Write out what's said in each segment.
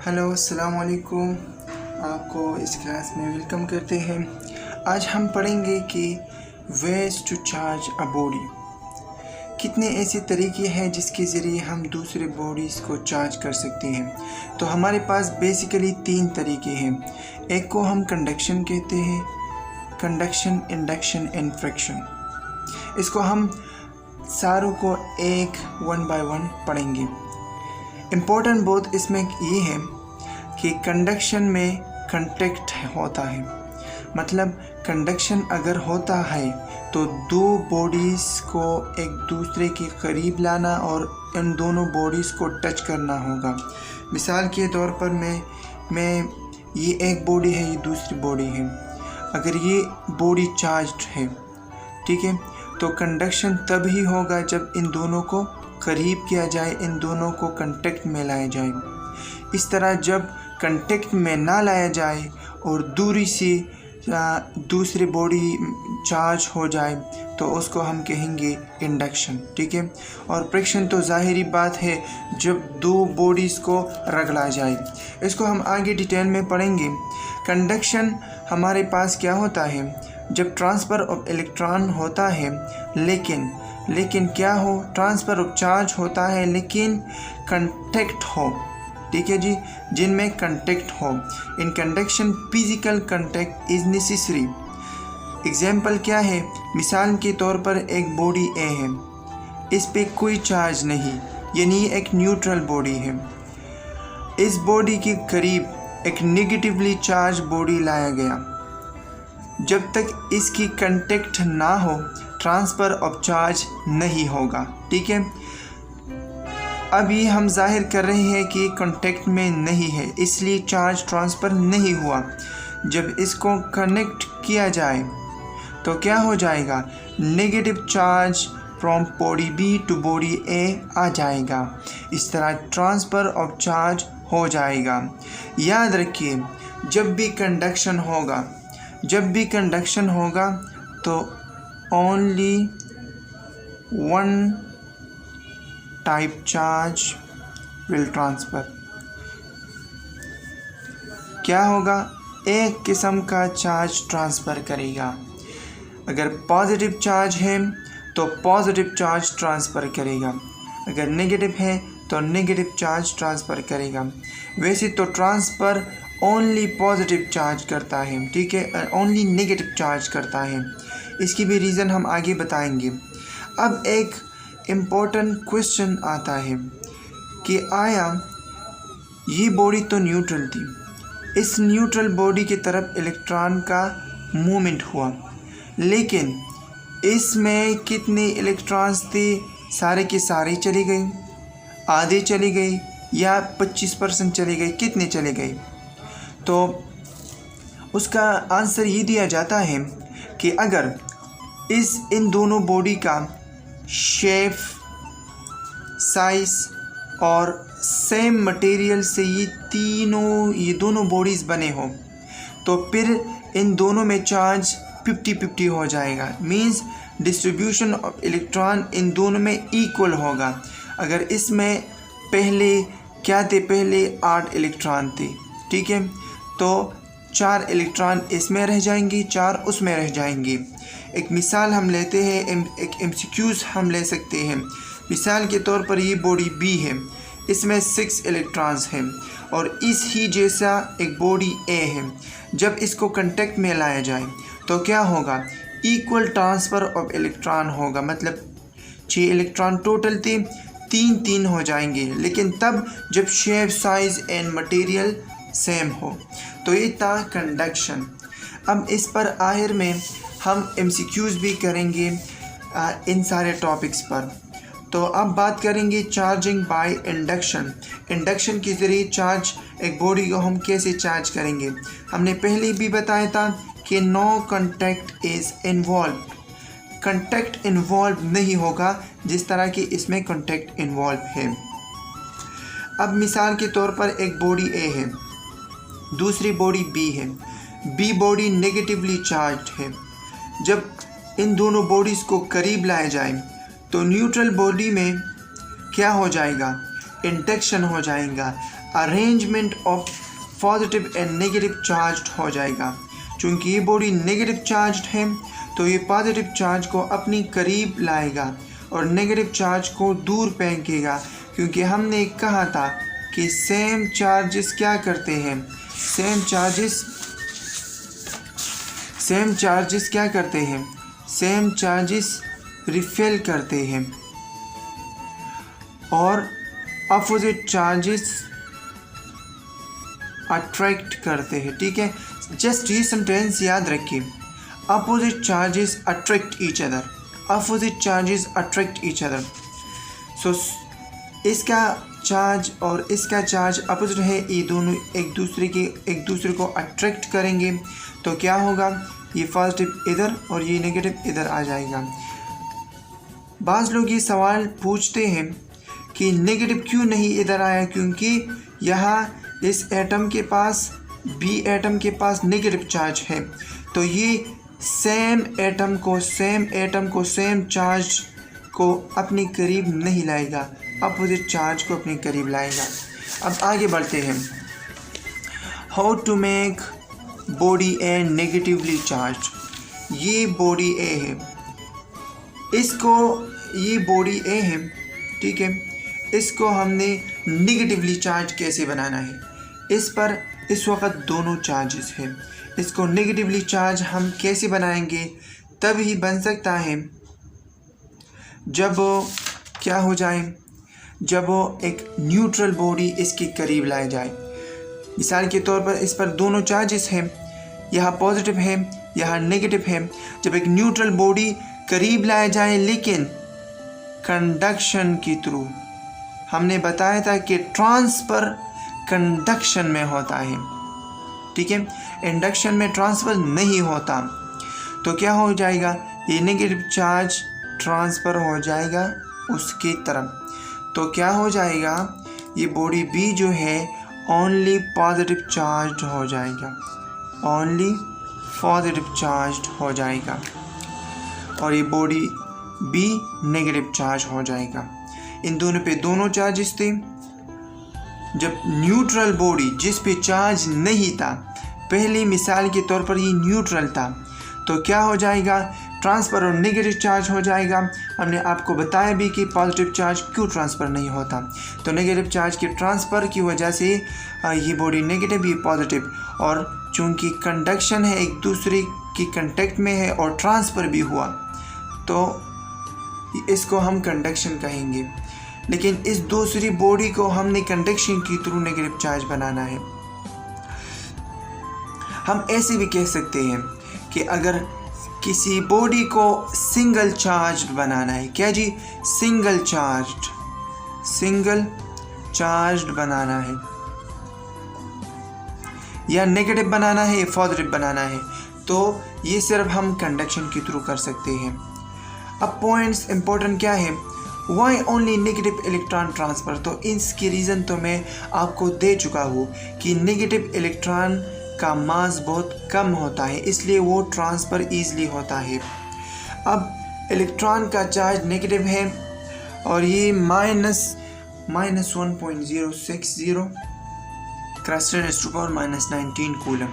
Hello अस्सलाम वालेकुम। आपको इस क्लास में वेलकम करते हैं। आज हम पढ़ेंगे कि ways to charge a body. कितने ऐसे तरीके हैं जिसके ज़रिए हम दूसरे बॉडीज़ को चार्ज कर सकते हैं। तो हमारे पास बेसिकली 3 तरीके हैं। एक को हम कंडक्शन कहते हैं, कंडक्शन, इंडक्शन एंड फ्रिक्शन। इसको हम सारों को वन बाय वन पढ़ेंगे। इम्पोर्टेंट बात इसमें ये है कि कंडक्शन में कंटेक्ट होता है, मतलब कंडक्शन अगर होता है तो दो बॉडीज़ को एक दूसरे के करीब लाना और इन दोनों बॉडीज़ को टच करना होगा। मिसाल के तौर पर मैं ये एक बॉडी है, ये दूसरी बॉडी है। अगर ये बॉडी चार्ज्ड है, ठीक है, तो कंडक्शन तब ही होगा जब इन दोनों को करीब किया जाए, इन दोनों को कांटेक्ट में लाया जाए। इस तरह जब कांटेक्ट में ना लाया जाए और दूरी से दूसरी बॉडी चार्ज हो जाए तो उसको हम कहेंगे इंडक्शन, ठीक है। और फ्रिक्शन तो ज़ाहिरी बात है जब दो बॉडीज़ को रगड़ा जाए। इसको हम आगे डिटेल में पढ़ेंगे। कंडक्शन हमारे पास क्या होता है जब ट्रांसफ़र ऑफ इलेक्ट्रॉन होता है, लेकिन क्या हो, ट्रांसफ़र ऑफ चार्ज होता है लेकिन कंटेक्ट हो, ठीक है जी, जिनमें कंटेक्ट हो। In conduction physical contact is necessary. Example क्या है, मिसाल के तौर पर एक बॉडी ए है, इस पे कोई चार्ज नहीं, यानी एक न्यूट्रल बॉडी है। इस बॉडी के करीब एक नेगेटिवली चार्ज बॉडी लाया गया। जब तक इसकी कंटेक्ट ना हो ट्रांसफ़र ऑफ चार्ज नहीं होगा, ठीक है। अभी हम जाहिर कर रहे हैं कि कांटेक्ट में नहीं है, इसलिए चार्ज ट्रांसफ़र नहीं हुआ। जब इसको कनेक्ट किया जाए तो क्या हो जाएगा, negative charge from body B to body A आ जाएगा। इस तरह ट्रांसफ़र ऑफ चार्ज हो जाएगा। याद रखिए, जब भी कंडक्शन होगा तो only one type charge will transfer. क्या होगा, एक किस्म का चार्ज ट्रांसफ़र करेगा। अगर पॉजिटिव चार्ज है तो पॉजिटिव चार्ज ट्रांसफ़र करेगा, अगर नेगेटिव है तो नेगेटिव चार्ज ट्रांसफ़र करेगा। वैसे तो ट्रांसफ़र ओनली पॉजिटिव चार्ज करता है, ठीक है, ओनली नेगेटिव चार्ज करता है। इसकी भी रीज़न हम आगे बताएंगे। अब एक इम्पोर्टेंट क्वेश्चन आता है कि आया ये बॉडी तो न्यूट्रल थी, इस न्यूट्रल बॉडी की तरफ इलेक्ट्रॉन का मूवमेंट हुआ, लेकिन इसमें कितने इलेक्ट्रॉन्स थे, सारे के सारे चले गए, आधे चले गए या 25% चले गए, कितने चले गए? तो उसका आंसर ये दिया जाता है कि अगर इन दोनों बॉडी का शेप, साइज़ और सेम मटेरियल से ये दोनों बॉडीज़ बने हो तो फिर इन दोनों में चार्ज 50-50 हो जाएगा। Means distribution of electron in दोनों में इक्वल होगा। अगर इसमें पहले क्या थे, पहले 8 इलेक्ट्रॉन थे, ठीक है, तो 4 इलेक्ट्रॉन इसमें रह जाएंगे, 4 उसमें रह जाएंगे। एक मिसाल हम लेते हैं, एक MCQs हम ले सकते हैं। मिसाल के तौर पर ये बॉडी बी है, इसमें 6 इलेक्ट्रॉन्स हैं और इस ही जैसा एक बॉडी ए है। जब इसको कांटेक्ट में लाया जाए तो क्या होगा, इक्वल ट्रांसफ़र ऑफ इलेक्ट्रॉन होगा, मतलब 6 इलेक्ट्रॉन टोटल थे, 3 हो जाएंगे, लेकिन तब जब shape, size and material same हो। तो ये था कंडक्शन। अब इस पर आखिर में हम MCQs भी करेंगे इन सारे टॉपिक्स पर। तो अब बात करेंगे चार्जिंग बाय इंडक्शन। इंडक्शन के ज़रिए चार्ज, एक बॉडी को हम कैसे चार्ज करेंगे। हमने पहले भी बताया था कि no contact is involve, contact involve नहीं होगा जिस तरह की इसमें कांटेक्ट इन्वॉल्व है। अब मिसाल के तौर पर एक बॉडी ए है, दूसरी बॉडी बी है। बी बॉडी नेगेटिवली चार्ज्ड है। जब इन दोनों बॉडीज़ को करीब लाया जाए तो न्यूट्रल बॉडी में क्या हो जाएगा, इंडक्शन हो जाएगा। Arrangement of positive and negative charge हो जाएगा। चूँकि ये बॉडी नेगेटिव चार्ज है तो ये पॉजिटिव चार्ज को अपनी करीब लाएगा और नेगेटिव चार्ज को दूर फेंकेगा, क्योंकि हमने कहा था कि सेम चार्जेस क्या करते हैं, सेम चार्जेस क्या करते हैं, सेम चार्जेस रिफिल करते हैं और अपोजिट चार्जेस अट्रैक्ट करते हैं। ठीक है, जस्ट ये सेंटेंस याद रखिए, opposite charges attract each other, opposite charges attract each other. So इसका चार्ज और इसका चार्ज अपोजिट है, ये दोनों एक दूसरे को अट्रैक्ट करेंगे, तो क्या होगा, ये पॉजिटिव इधर और ये नेगेटिव इधर आ जाएगा। बाज़ लोग ये सवाल पूछते हैं कि नेगेटिव क्यों नहीं इधर आया, क्योंकि यहाँ इस एटम के पास, बी एटम के पास नेगेटिव चार्ज है, तो ये सेम एटम को सेम चार्ज को अपने करीब नहीं लाएगा, अपोजिट चार्ज को अपने करीब लाएगा। अब आगे बढ़ते हैं। How to make body a negatively charge. ये बॉडी ए है, ये बॉडी ए है, ठीक है, इसको हमने नेगेटिवली चार्ज कैसे बनाना है। इस पर इस वक्त दोनों चार्जेस हैं, इसको नेगेटिवली चार्ज हम कैसे बनाएंगे, तभी बन सकता है जब क्या हो जाए, जब एक न्यूट्रल बॉडी इसके करीब लाई जाए। मिसाल के तौर पर इस पर दोनों चार्जेस हैं, यहाँ पॉजिटिव है यहाँ नेगेटिव है। जब एक न्यूट्रल बॉडी करीब लाया जाए, लेकिन कंडक्शन के थ्रू, हमने बताया था कि ट्रांसफर कंडक्शन में होता है, ठीक है, इंडक्शन में ट्रांसफ़र नहीं होता, तो क्या हो जाएगा, ये नेगेटिव चार्ज ट्रांसफ़र हो जाएगा उसकी तरफ, तो क्या हो जाएगा, ये बॉडी बी जो है ओनली पॉजिटिव चार्ज हो जाएगा, ओनली पॉजिटिव चार्ज हो जाएगा, और ये बॉडी बी नेगेटिव चार्ज हो जाएगा। इन दोनों पे दोनों चार्जेस थे। जब न्यूट्रल बॉडी जिस पे चार्ज नहीं था, पहली मिसाल के तौर पर ये न्यूट्रल था, तो क्या हो जाएगा, ट्रांसफ़र और नेगेटिव चार्ज हो जाएगा। हमने आपको बताया भी कि पॉजिटिव चार्ज क्यों ट्रांसफ़र नहीं होता, तो नेगेटिव चार्ज के ट्रांसफ़र की वजह से ये बॉडी नेगेटिव, ये पॉजिटिव, और चूँकि कंडक्शन है, एक दूसरे की कांटेक्ट में है और ट्रांसफ़र भी हुआ, तो इसको हम कंडक्शन कहेंगे। लेकिन इस दूसरी बॉडी को हमने कंडक्शन के थ्रू नेगेटिव चार्ज बनाना है। हम ऐसे भी कह सकते हैं कि अगर किसी बॉडी को सिंगल चार्ज बनाना है, क्या जी, सिंगल चार्ज बनाना है, या नेगेटिव बनाना है या पॉजिटिव बनाना है, तो ये सिर्फ हम कंडक्शन के थ्रू कर सकते हैं। अब पॉइंट्स इंपॉर्टेंट क्या है, why only negative electron transfer, तो इसकी रीज़न तो मैं आपको दे चुका हूँ कि नेगेटिव इलेक्ट्रॉन का मास बहुत कम होता है, इसलिए वो ट्रांसफ़र ईज़िली होता है। अब इलेक्ट्रॉन का चार्ज नेगेटिव है और ये -1.060 ×10⁻⁻19 कूलम।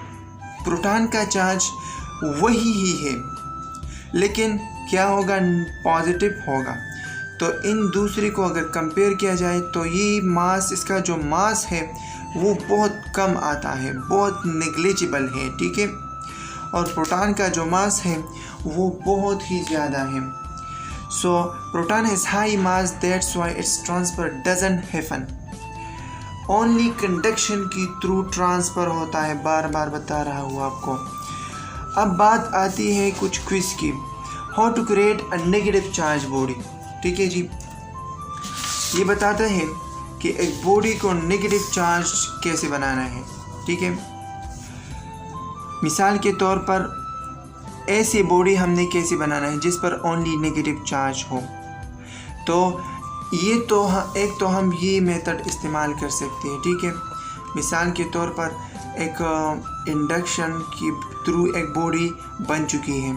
प्रोटॉन का चार्ज वही ही है, लेकिन क्या होगा, पॉजिटिव होगा। तो इन दूसरे को अगर कंपेयर किया जाए तो ये मास, इसका जो मास है वो बहुत कम आता है, बहुत नेग्लिजिबल है, ठीक है, और प्रोटॉन का जो मास है वो बहुत ही ज़्यादा है। So proton has high mass, that's why its transfer doesn't happen, only conduction की थ्रू ट्रांसफ़र होता है, बार बार बता रहा हूँ आपको। अब बात आती है कुछ क्विज की, how to create a negative charge body, ठीक है जी। ये बताता है कि एक बॉडी को नेगेटिव चार्ज कैसे बनाना है, ठीक है। मिसाल के तौर पर ऐसी बॉडी हमने कैसे बनाना है जिस पर ओनली नेगेटिव चार्ज हो, तो ये तो एक तो हम ये मेथड इस्तेमाल कर सकते हैं, ठीक है। मिसाल के तौर पर एक इंडक्शन के थ्रू एक बॉडी बन चुकी है,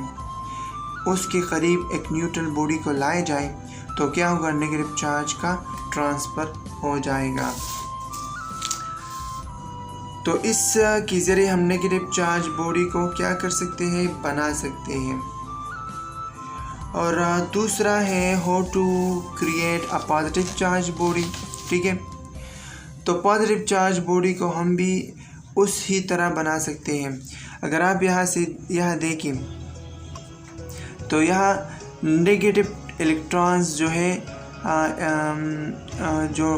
उसके करीब एक न्यूट्रल बॉडी को लाया जाए तो क्या होगा, नेगेटिव चार्ज का ट्रांसफ़र हो जाएगा। तो इस के ज़रिए हम नेगेटिव चार्ज बॉडी को क्या कर सकते हैं, बना सकते हैं। और दूसरा है how to create a positive charge body. ठीक है, तो पॉजिटिव चार्ज बॉडी को हम भी उस ही तरह बना सकते हैं। अगर आप यहाँ देखें तो यहाँ नेगेटिव इलेक्ट्रॉन्स जो है जो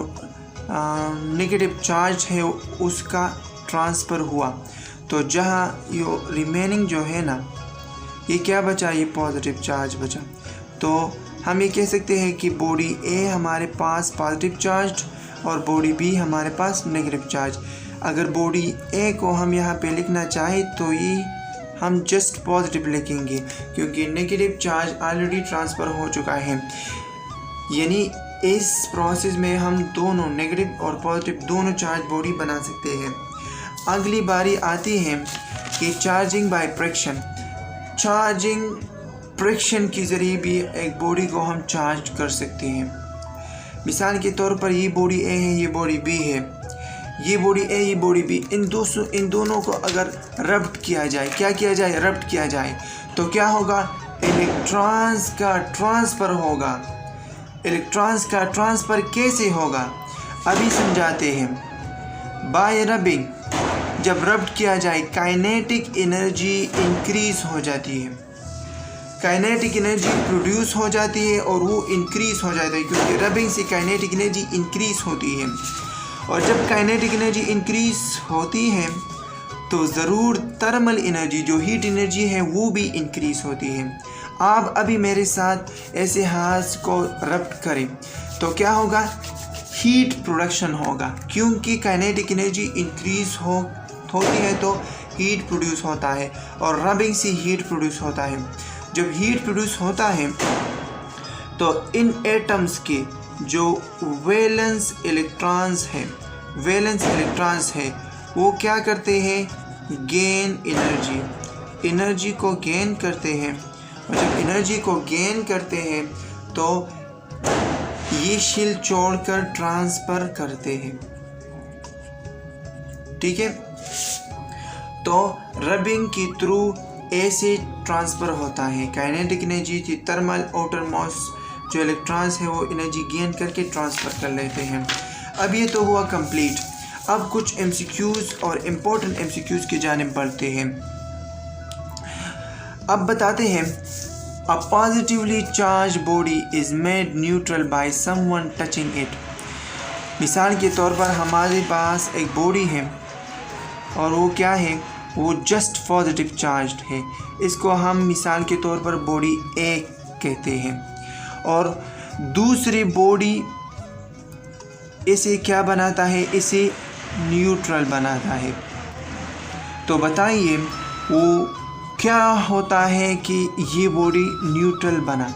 नेगेटिव चार्ज है उसका ट्रांसफ़र हुआ, तो जहाँ ये रिमेनिंग जो है ना, ये क्या बचा, ये पॉजिटिव चार्ज बचा। तो हम ये कह सकते हैं कि बॉडी ए हमारे पास पॉजिटिव चार्ज और बॉडी बी हमारे पास नेगेटिव चार्ज। अगर बॉडी ए को हम यहाँ पे लिखना चाहें तो ये हम जस्ट पॉजिटिव लिखेंगे, क्योंकि नेगेटिव चार्ज ऑलरेडी ट्रांसफ़र हो चुका है। यानी इस प्रोसेस में हम दोनों नेगेटिव और पॉजिटिव दोनों चार्ज बॉडी बना सकते हैं। अगली बारी आती है कि charging by friction. Charging friction के ज़रिए भी एक बॉडी को हम चार्ज कर सकते हैं। मिसाल के तौर पर ये बॉडी ए है, ये बॉडी बी है, ये बॉडी ए, ये बॉडी बी, इन दोनों को अगर रब्ट किया जाए, क्या किया जाए, रब्ट किया जाए, तो क्या होगा, इलेक्ट्रॉन्स का ट्रांसफ़र होगा। इलेक्ट्रॉन्स का ट्रांसफ़र कैसे होगा, अभी समझाते हैं। बाय रबिंग, जब रब्ट किया जाए काइनेटिक एनर्जी इंक्रीज़ हो जाती है, काइनेटिक एनर्जी प्रोड्यूस हो जाती है और वो इंक्रीज़ हो जाता है, क्योंकि रबिंग से काइनेटिक एनर्जी इंक्रीज़ होती है। और जब काइनेटिक एनर्जी इंक्रीज़ होती है तो ज़रूर थर्मल एनर्जी, जो हीट एनर्जी है, वो भी इंक्रीज़ होती है। आप अभी मेरे साथ ऐसे हाथ को रब्ट करें तो क्या होगा, हीट प्रोडक्शन होगा, क्योंकि काइनेटिक एनर्जी इंक्रीज़ होती है तो हीट प्रोड्यूस होता है और रबिंग से हीट प्रोड्यूस होता है। जब हीट प्रोड्यूस होता है तो इन एटम्स के जो वैलेंस इलेक्ट्रॉन्स है वो क्या करते हैं, गेन एनर्जी को गेन करते हैं। और जब एनर्जी को गेन करते हैं तो ये शिल छोड़कर ट्रांसफ़र करते हैं। ठीक है, तो रबिंग के थ्रू ऐसे ट्रांसफ़र होता है काइनेटिक एनर्जी की थर्मल आउटरमोस्ट जो इलेक्ट्रॉन्स है वो एनर्जी गेन करके ट्रांसफ़र कर लेते हैं। अब ये तो हुआ कंप्लीट। अब कुछ एमसीक्यूज़ और इम्पोर्टेंट एमसीक्यूज़ की जानिब बढ़ते हैं। अब बताते हैं, a positively charge body is made neutral by someone touching it. मिसाल के तौर पर हमारे पास एक बॉडी है और वो क्या है, वो जस्ट पॉजिटिव चार्ज्ड है। इसको हम मिसाल के तौर पर बॉडी ए कहते हैं। और दूसरी बॉडी इसे क्या बनाता है, इसे न्यूट्रल बनाता है। तो बताइए वो क्या होता है कि ये बॉडी न्यूट्रल बना,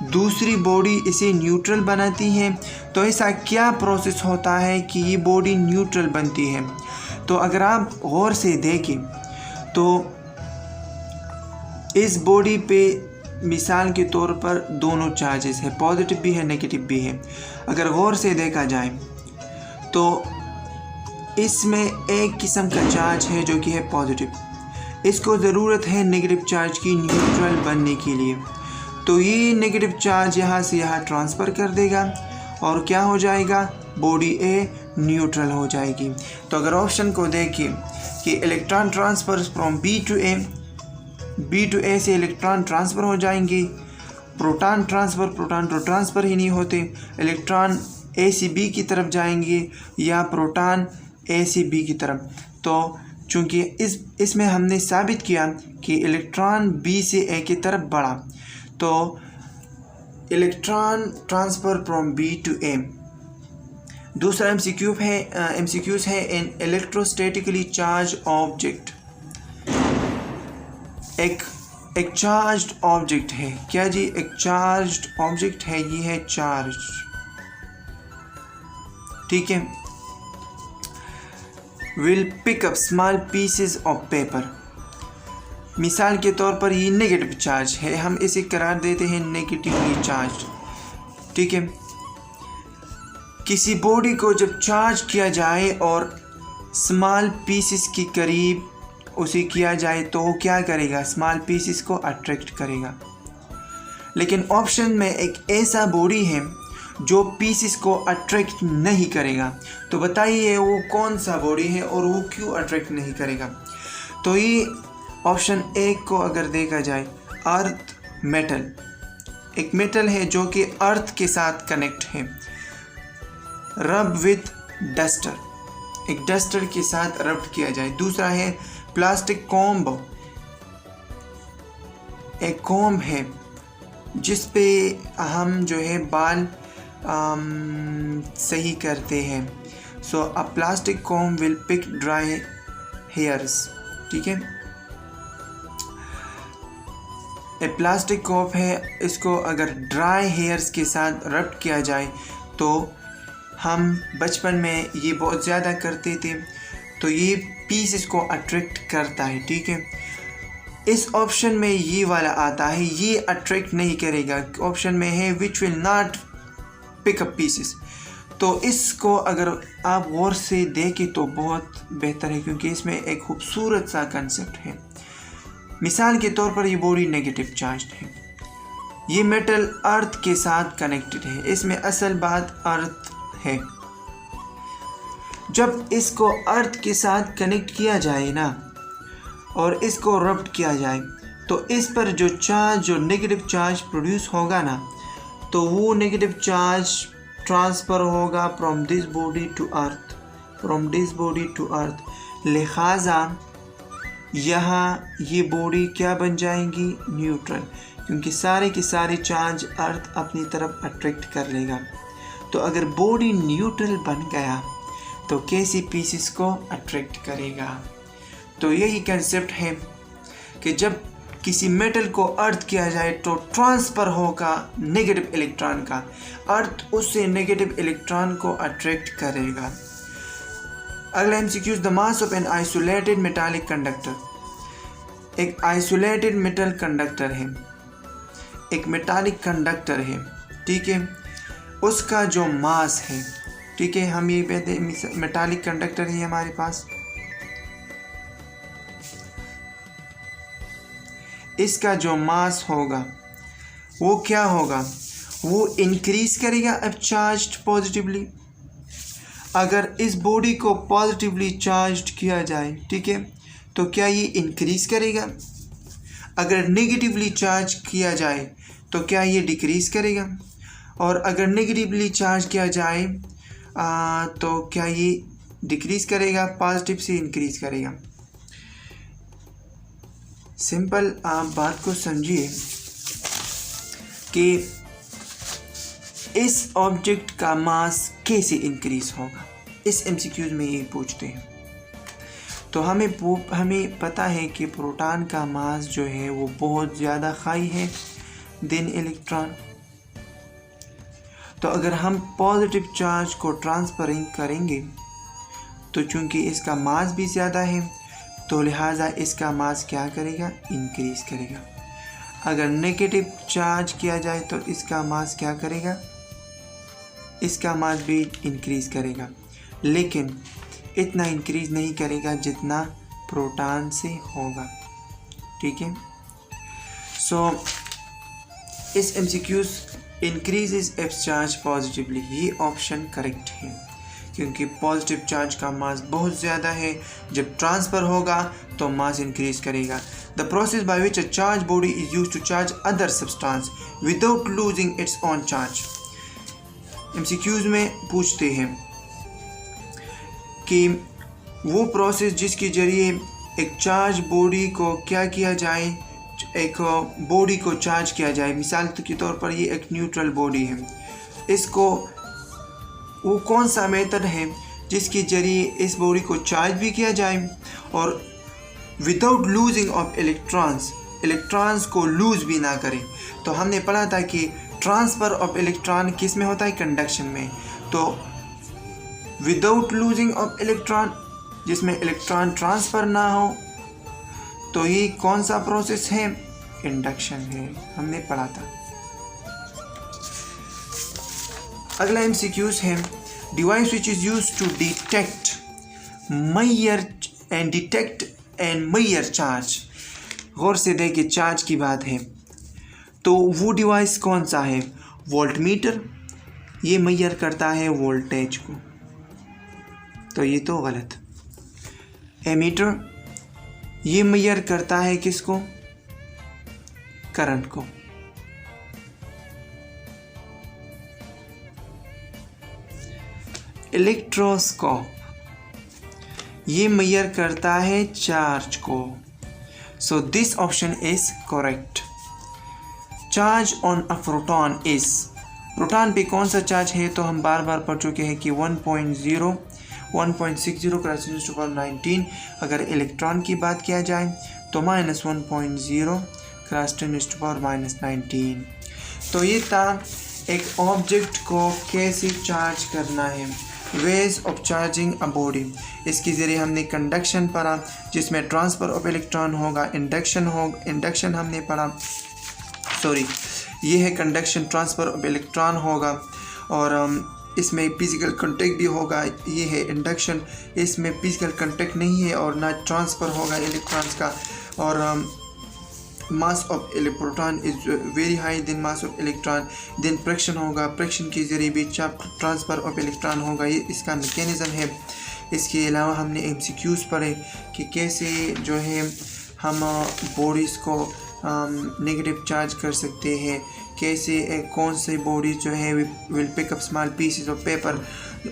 दूसरी बॉडी इसे न्यूट्रल बनाती है। तो ऐसा क्या प्रोसेस होता है कि ये बॉडी न्यूट्रल बनती है। तो अगर आप गौर से देखें तो इस बॉडी पे मिसाल के तौर पर दोनों चार्जेस है, पॉजिटिव भी है नेगेटिव भी है। अगर गौर से देखा जाए तो इसमें एक किस्म का चार्ज है जो कि है पॉजिटिव, इसको ज़रूरत है नेगेटिव चार्ज की न्यूट्रल बनने के लिए। तो ये नेगेटिव चार्ज यहाँ से यहाँ ट्रांसफ़र कर देगा और क्या हो जाएगा, बॉडी ए न्यूट्रल हो जाएगी। तो अगर ऑप्शन को देखें कि electron transfer from B to A से इलेक्ट्रॉन ट्रांसफ़र हो जाएंगे, प्रोटॉन तो ट्रांसफ़र ही नहीं होते, इलेक्ट्रॉन ए से बी की तरफ जाएंगे या प्रोटॉन ए से बी की तरफ। तो चूँकि इसमें हमने साबित किया कि इलेक्ट्रॉन बी से ए की तरफ बढ़ा, तो electron transfer from B to A. दूसरा एमसीक्यूज़ है इन इलेक्ट्रोस्टैटिकली चार्ज ऑब्जेक्ट। एक चार्ज्ड ऑब्जेक्ट है, क्या जी, एक चार्ज्ड ऑब्जेक्ट है, ये है चार्ज। ठीक है, will pick up small pieces of paper. मिसाल के तौर पर ये नेगेटिव चार्ज है, हम इसे करार देते हैं नेगेटिवली चार्ज। ठीक है, किसी बॉडी को जब चार्ज किया जाए और स्मॉल पीसेस के करीब उसे किया जाए तो वो क्या करेगा, स्मॉल पीसेस को अट्रैक्ट करेगा। लेकिन ऑप्शन में एक ऐसा बॉडी है जो पीसेस को अट्रैक्ट नहीं करेगा। तो बताइए वो कौन सा बॉडी है और वो क्यों अट्रैक्ट नहीं करेगा। तो ये ऑप्शन एक को अगर देखा जाए, अर्थ मेटल, एक मेटल है जो कि अर्थ के साथ कनेक्ट है। रब विथ डस्टर, एक डस्टर के साथ रब किया जाए। दूसरा है प्लास्टिक कॉम्ब, एक कॉम्ब है जिस पे हम जो है बाल सही करते हैं। So a plastic comb will pick dry hairs, ठीक है। ए प्लास्टिक कॉम्ब है, इसको अगर ड्राई हेयर्स के साथ रब किया जाए तो हम बचपन में ये बहुत ज़्यादा करते थे, तो ये पीस इसको अट्रैक्ट करता है, ठीक है। इस ऑप्शन में ये वाला आता है, ये अट्रैक्ट नहीं करेगा। ऑप्शन में है which will not pick up pieces. तो इसको अगर आप गौर से देखें तो बहुत बेहतर है, क्योंकि इसमें एक खूबसूरत सा कंसेप्ट है। मिसाल के तौर पर ये बॉडी नेगेटिव चार्ज्ड है, ये मेटल अर्थ के साथ कनेक्टेड है, इसमें असल बात अर्थ है। जब इसको अर्थ के साथ कनेक्ट किया जाए ना और इसको रब किया जाए तो इस पर जो चार्ज, जो नेगेटिव चार्ज प्रोड्यूस होगा ना, तो वो नेगेटिव चार्ज ट्रांसफ़र होगा from this body to earth, from this body to earth. लिहाजा यहाँ ये बॉडी क्या बन जाएंगी, न्यूट्रल, क्योंकि सारे के सारे चार्ज अर्थ अपनी तरफ अट्रैक्ट कर लेगा। तो अगर बॉडी न्यूट्रल बन गया तो कैसी पीसेस को अट्रैक्ट करेगा। तो यही कंसेप्ट है कि जब किसी मेटल को अर्थ किया जाए तो ट्रांसफ़र होगा नेगेटिव इलेक्ट्रॉन का, अर्थ उससे नेगेटिव इलेक्ट्रॉन को अट्रैक्ट करेगा। अगला MCQ, the mass of an isolated metallic conductor. एक आइसोलेटेड मेटल कंडक्टर है, एक मेटालिक कंडक्टर है, ठीक है, उसका जो मास है, ठीक है, हम ये कहते हैं मेटालिक कंडक्टर है हमारे पास, इसका जो मास होगा वो क्या होगा, वो इंक्रीज करेगा अब चार्ज्ड पॉजिटिवली। अगर इस बॉडी को पॉजिटिवली चार्ज्ड किया जाए, ठीक है, तो क्या ये इंक्रीज करेगा। अगर नेगेटिवली चार्ज किया जाए तो क्या ये डिक्रीज करेगा। और अगर नेगेटिवली चार्ज किया जाए तो क्या ये डिक्रीज करेगा, पॉजिटिव से इंक्रीज करेगा। सिंपल आप बात को समझिए कि इस ऑब्जेक्ट का मास कैसे इंक्रीज होगा, इस एमसीक्यूज में ये पूछते हैं। तो हमें पता है कि प्रोटॉन का मास जो है वो बहुत ज़्यादा हाई है देन इलेक्ट्रॉन। तो अगर हम पॉजिटिव चार्ज को ट्रांसफरिंग करेंगे तो चूंकि इसका मास भी ज़्यादा है तो लिहाजा इसका मास क्या करेगा, इंक्रीज करेगा। अगर नेगेटिव चार्ज किया जाए तो इसका मास क्या करेगा, इसका मास भी इंक्रीज करेगा, लेकिन इतना इंक्रीज नहीं करेगा जितना प्रोटॉन से होगा, ठीक है। सो इस MCQs increases F charge positively, ये ऑप्शन करेक्ट है, क्योंकि पॉजिटिव चार्ज का मास बहुत ज़्यादा है, जब ट्रांसफ़र होगा तो मास इंक्रीज करेगा। The process by which a charge body is used to charge other substance without losing its own charge. MCQs में पूछते हैं कि वो प्रोसेस जिसके ज़रिए एक चार्ज बॉडी को क्या किया जाए, एक बॉडी को चार्ज किया जाए। मिसाल के तौर पर ये एक न्यूट्रल बॉडी है, इसको वो कौन सा मेथड है जिसके ज़रिए इस बॉडी को चार्ज भी किया जाए और विदाउट लूजिंग ऑफ इलेक्ट्रॉन्स को लूज भी ना करें। तो हमने पढ़ा था कि ट्रांसफ़र ऑफ इलेक्ट्रॉन किस में होता है, कंडक्शन में। तो विदाउट लूजिंग ऑफ इलेक्ट्रॉन, जिसमें इलेक्ट्रॉन ट्रांसफ़र ना हो, तो ये कौन सा प्रोसेस है, इंडक्शन है, हमने पढ़ा था। अगला एमसीक्यूज है, device which is used to detect measure and detect and measure charge. गौर से देखिए चार्ज की बात है तो वो डिवाइस कौन सा है? वोल्टमीटर, ये मेजर करता है वोल्टेज को, तो ये तो गलत। एमीटर, ये मेजर करता है किसको? करंट को। इलेक्ट्रोस्कोप, ये मेजर करता है चार्ज को। So this option is correct. Charge on a proton is, proton पे कौन सा चार्ज है? तो हम बार बार पढ़ चुके हैं कि 1.0 1.60 × 10⁻19। अगर इलेक्ट्रॉन की बात किया जाए तो -1.0 × 10⁻19। तो ये था एक ऑब्जेक्ट को कैसे चार्ज करना है, ways of charging a body. इसके ज़रिए हमने कंडक्शन पढ़ा जिसमें ट्रांसफ़र ऑफ इलेक्ट्रॉन होगा, इंडक्शन हमने पढ़ा, सॉरी ये है कंडक्शन, ट्रांसफ़र ऑफ इलेक्ट्रॉन होगा और इसमें फिजिकल कांटेक्ट भी होगा। ये है इंडक्शन, इसमें फिजिकल कांटेक्ट नहीं है और ना ट्रांसफ़र होगा इलेक्ट्रॉन्स का। और mass of proton is very high then mass of electron. Then friction होगा, फ्रिक्शन के ज़रिए भी ट्रांसफ़र ऑफ इलेक्ट्रॉन होगा, ये इसका मैकेनिज़्म है। इसके अलावा हमने MCQs पढ़े कि कैसे जो है हम बॉडीज़ को नेगेटिव चार्ज कर सकते हैं, कैसे कौन से बॉडी जो है will pick up small pieces of paper.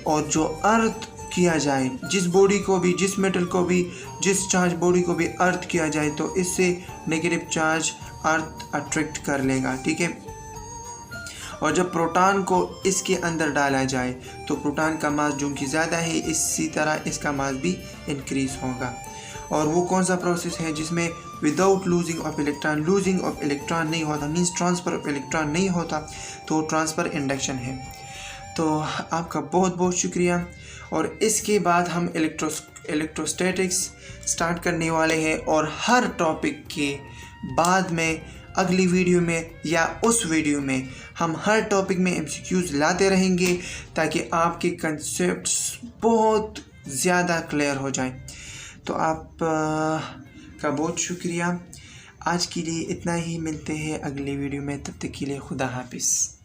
और जो अर्थ किया जाए, जिस बॉडी को भी, जिस मेटल को भी, जिस चार्ज बॉडी को भी अर्थ किया जाए तो इससे नेगेटिव चार्ज अर्थ अट्रैक्ट कर लेगा, ठीक है। और जब प्रोटॉन को इसके अंदर डाला जाए तो प्रोटॉन का मास जो कि ज़्यादा है, इसी तरह इसका मास भी इंक्रीज़ होगा। और वो कौन सा प्रोसेस है जिसमें विदाउट लूजिंग ऑफ इलेक्ट्रॉन नहीं होता, मीन्स ट्रांसफ़र ऑफ इलेक्ट्रॉन नहीं होता, तो ट्रांसफ़र इंडक्शन है। तो आपका बहुत बहुत शुक्रिया। और इसके बाद हम इलेक्ट्रोस्टैटिक्स स्टार्ट करने वाले हैं और हर टॉपिक के बाद में अगली वीडियो में या उस वीडियो में हम हर टॉपिक में MCQs लाते रहेंगे ताकि आपके कंसेप्ट्स बहुत ज़्यादा क्लियर हो जाएं। तो आप का बहुत शुक्रिया। आज के लिए इतना ही, मिलते हैं अगली वीडियो में, तब तक के लिए खुदा हाफिज़।